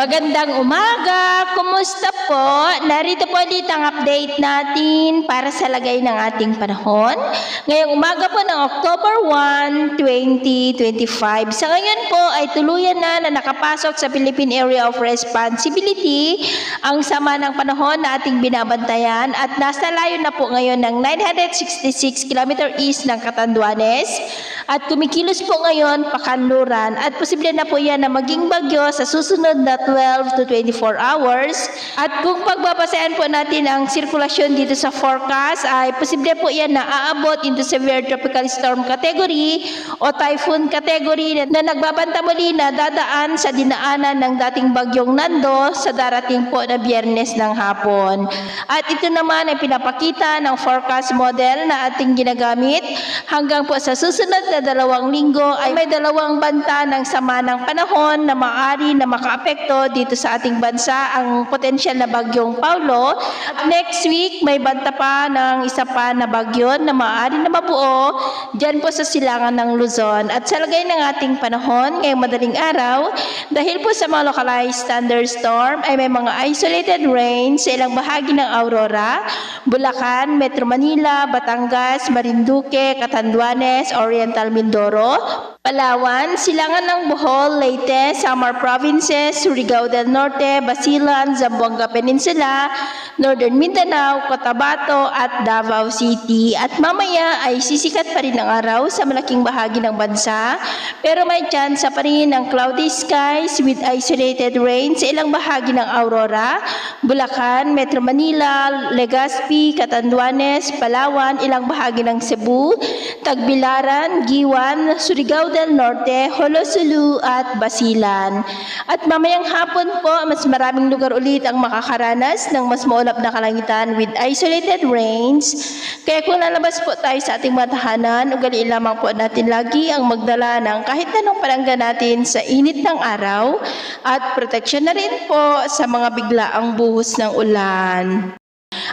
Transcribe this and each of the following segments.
Magandang umaga! Kumusta po? Narito po ulit ang update natin para sa lagay ng ating panahon. Ngayong umaga po ng October 1, 2025. Sa ngayon po ay tuluyan na nakapasok sa Philippine Area of Responsibility ang sama ng panahon na ating binabantayan at nasa layo na po ngayon ng 966 km east ng Catanduanes at kumikilos po ngayon pakanluran at posible na po yan na maging bagyo sa susunod na 12 to 24 hours. At kung pagbabasehan po natin ang sirkulasyon dito sa forecast ay posible po yan na aabot into severe tropical storm category o typhoon category na nagbabanta muli na dadaan sa dinaanan ng dating bagyong Nando sa darating po na Biyernes ng hapon. At ito naman ay pinapakita ng forecast model na ating ginagamit hanggang po sa susunod na 2 linggo ay may 2 banta ng sama ng panahon na maaari na makaapekto dito sa ating bansa ang potensyal na bagyong Paulo. At next week may banta pa ng isa pa na bagyo na maaari na mabuo dyan po sa silangan ng Luzon. At sa lagay ng ating panahon ngayong madaling araw, dahil po sa mga localized thunderstorm ay may mga isolated rain sa ilang bahagi ng Aurora, Bulacan, Metro Manila, Batangas, Marinduque, Catanduanes, Oriental Mindoro, Palawan, silangan ng Bohol, Leyte, Samar Provinces, Surigao del Norte, Basilan, Zamboanga Peninsula, Northern Mindanao, Cotabato at Davao City. At mamaya ay sisikat pa rin ang araw sa malaking bahagi ng bansa pero may tsansa pa rin ng cloudy skies with isolated rain sa ilang bahagi ng Aurora, Bulacan, Metro Manila, Legazpi, Catanduanes, Palawan, ilang bahagi ng Cebu, Tagbilaran, Giwan, Surigao del Norte, Holosulu at Basilan. At mamayang hapon po, mas maraming lugar ulit ang makakaranas ng mas maulap na kalangitan with isolated rains. Kaya kung lalabas po tayo sa ating mga tahanan, ugaliin lamang po natin lagi ang magdala ng kahit anong palangga natin sa init ng araw at proteksyon na rin po sa mga biglaang buhos ng ulan.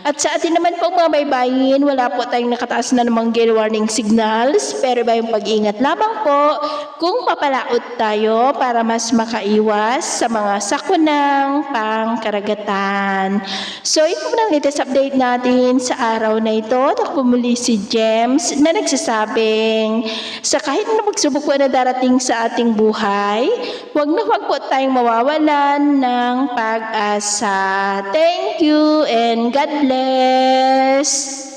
At sa atin naman po mga baybayin, wala po tayong nakataas na namang gale warning signals, pero iba yung pag-iingat lamang po kung papalaot tayo para mas makaiwas sa mga sakunang pangkaragatan. So ito po ang latest update natin sa araw na ito. Ako muli si James na nagsasabing sa kahit na magsubok po na darating sa ating buhay, huwag na huwag po tayong mawawalan ng pag-asa. Thank you and God bless.